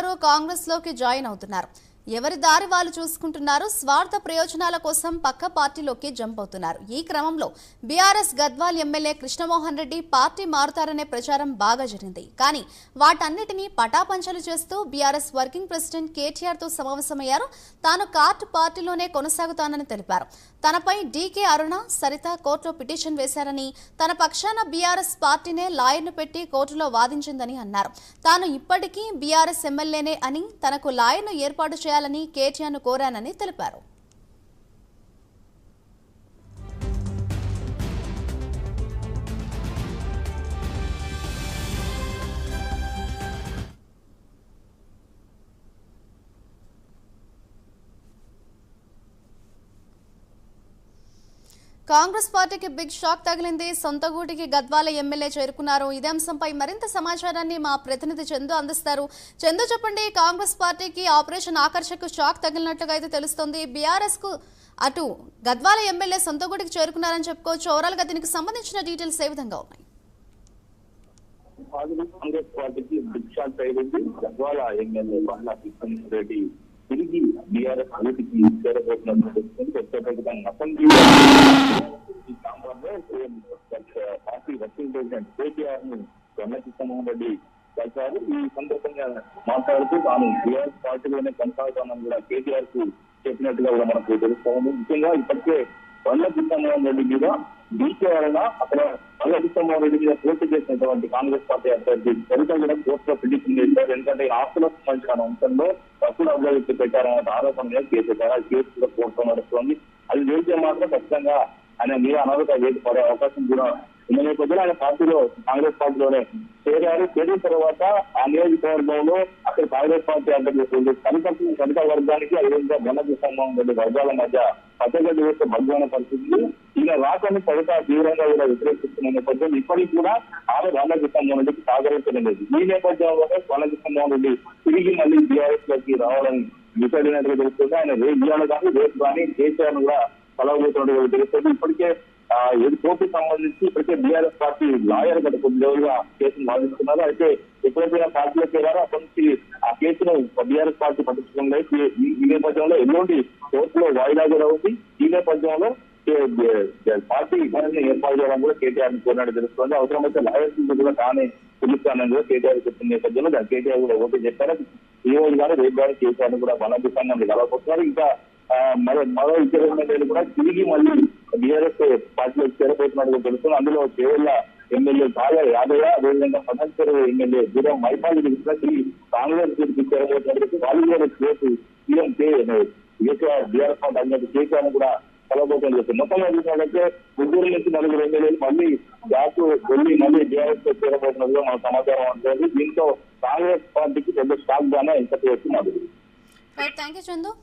ఒక్కొక్కరు కాంగ్రెస్ లోకి జాయిన్ అవుతున్నారు. ఎవరి దారి వాళ్ళు చూసుకుంటున్నారు. స్వార్థ ప్రయోజనాల కోసం పక్క పార్టీలోకి జంప్ అవుతున్నారు. ఈ క్రమంలో BRS Gadwal MLA Krishnamohan Reddy party మారుతారనే ప్రచారం బాగా జరిగింది. కానీ వాటన్నిటినీ పటాపంచలు చేస్తూ బీఆర్ఎస్ వర్కింగ్ ప్రెసిడెంట్ కేటీఆర్ తో సమావేశమయ్యారు. తాను కార్ట్ పార్టీలోనే కొనసాగుతానని తెలిపారు. తనపై డీకే అరుణ, సరిత కోర్టులో పిటిషన్ వేశారని, తన పక్షాన బీఆర్ఎస్ పార్టీనే లాయర్ను పెట్టి కోర్టులో వాదించిందని అన్నారు. తాను ఇప్పటికీ బీఆర్ఎస్ ఎమ్మెల్యేనే అని, తనకు లాయర్ను ఏర్పాటు చేయాలని కేటీఆర్ను కోరానని తెలిపారు. కాంగ్రెస్ పార్టీకి బిగ్ షాక్ తగిలింది. సొంత గూటికి గద్వాల ఎమ్మెల్యే చేరుకున్నారు. ఇదే అంశంపై మరింత సమాచారాన్ని మా ప్రతినిధి చందు అందిస్తారు. చందు, చెప్పండి. కాంగ్రెస్ పార్టీకి ఆపరేషన్ ఆకర్షకు షాక్ తగిలినట్లుగా అయితే తెలుస్తోంది. బీఆర్ఎస్ కు అటు గద్వాల ఎమ్మెల్యే సొంత గూటికి చేరుకున్నారని చెప్పుకోవచ్చు. ఓవరాల్ గా దీనికి సంబంధించిన డీటెయిల్స్ ఏ విధంగా ఉన్నాయి? కాంగ్రెస్ పార్టీకి బిగ్ షాక్ తగిలింది. గద్వాల ఎమ్మెల్యే బండ్ల కృష్ణమోహన్ రెడ్డి తిరిగి బీఆర్ఎస్ అభివృద్ధికి చేరబోతున్నట్టు తెలుస్తుంది. ప్రత్యేకంగా assembly party working president KTR ను బండ్ల కృష్ణమోహన్ రెడ్డి కలిశారు. ఈ సందర్భంగా మాట్లాడుతూ తాను బీఆర్ఎస్ పార్టీలోనే కొనసాగుతానని కూడా కేటీఆర్ కు చెప్పినట్టుగా కూడా మనకు తెలుస్తోంది. ముఖ్యంగా ఇప్పటికే బండ్ల కృష్ణమోహన్ రెడ్డి మీద డీకే అరుణ, అక్కడ బండ్ల కృష్ణమోహన్ రెడ్డి మీద పోటీ చేసినటువంటి కాంగ్రెస్ పార్టీ అభ్యర్థి సరిత కూడా కోర్టులో పిటిషన్ చేశారు. ఎందుకంటే ఆస్తులకు సంబంధించిన అంశంలో తప్పుడు అభివృద్ధి పెట్టారనే ఆరోపణ మీద కేసు పెట్టారు. ఆ కేసు కూడా కోర్టులో నడుస్తుంది. అది వేస్తే మాత్రం ఖచ్చితంగా ఆయన మీద అనర్హత వేటు పడే అవకాశం కూడా ఉన్న నేపథ్యంలో ఆయన పార్టీలో కాంగ్రెస్ పార్టీలోనే చేరారు. చేరిన తర్వాత ఆ నియోజకవర్గంలో అక్కడ కాంగ్రెస్ పార్టీ అభ్యర్థి సరిత వర్గానికి అదేవిధంగా బండ్ల కృష్ణమోహన్ రెడ్డి వర్గాల మధ్య పచ్చగడ్డి వేస్తే భగ్గుమైన పరిస్థితి. ఈయన రాష్ట్రాన్ని సరిత తీవ్రంగా కూడా వ్యతిరేకిస్తున్న నేపథ్యం ఇప్పటికి కూడా ఆమె బండ్ల కృష్ణమోహన్ రెడ్డికి సహకరించడం లేదు. ఈ నేపథ్యంలోనే బండ్ల కృష్ణమోహన్ రెడ్డి తిరిగి మళ్ళీ బీఆర్ఎస్ లోకి రావాలని విచారినట్టుగా తెలుస్తుంది. ఆయన ఇవాళ కానీ రేపు కానీ కేసీఆర్ కూడా కలవబోతున్నట్టుగా తెలుస్తుంది. ఇప్పటికే కోర్టుకు సంబంధించి ఇప్పటికే బీఆర్ఎస్ పార్టీ లాయర్ గత కొద్ది రోజులుగా కేసును వాదిస్తున్నారు. అయితే ఎప్పుడైతే పార్టీలో చేరారో అప్పటి నుంచి ఆ కేసును బీఆర్ఎస్ పార్టీ పట్టించుకుంది. ఈ నేపథ్యంలో ఎల్లుండి కోర్టులో వాయిదా కూడా ఉంది. ఈ నేపథ్యంలో పార్టీ ఏర్పాటు చేయడం కూడా కేటీఆర్ కోరినట్టు తెలుస్తుంది. అవసరమైతే లాయర్స్ కూడా తానే పిలుస్తానని కూడా కేటీఆర్ చెప్పిన నేపథ్యంలో కేటీఆర్ కూడా ఓకే చెప్పారు. ఈ రోజు కానీ రేపు కానీ కేటీఆర్ కూడా బలపీతంగా కలవబోతున్నారు. ఇంకా మరో ఇద్దరు ఎమ్మెల్యేలు కూడా తిరిగి మళ్ళీ బీఆర్ఎస్ పార్టీలో చేరబోతున్నట్టుగా తెలుస్తుంది. అందులో చేవెళ్ల ఎమ్మెల్యే బాగా యాదయ్య, అదేవిధంగా పటాన్చెరు ఎమ్మెల్యే దూరం మైపాలి కూడా తిరిగి కాంగ్రెస్ చేరబోతున్నట్టు వాళ్ళు కూడా రేపు సీఎం బీఆర్ఎస్ పార్టీ అధినేత కేసీఆర్ కూడా కలవబోతున్నట్టు మొత్తంగా చూసినట్లయితే ముగ్గురు నుంచి నలుగురు ఎమ్మెల్యేలు మళ్ళీ బ్యాక్ వెళ్ళి మళ్ళీ బీఆర్ఎస్ లో చేరబోతున్నట్టుగా మనకు సమాచారం ఉంటుంది. దీంతో కాంగ్రెస్ పార్టీకి పెద్ద షాక్ గానే ఇంతటి వస్తున్నారు. Thank you Chandu.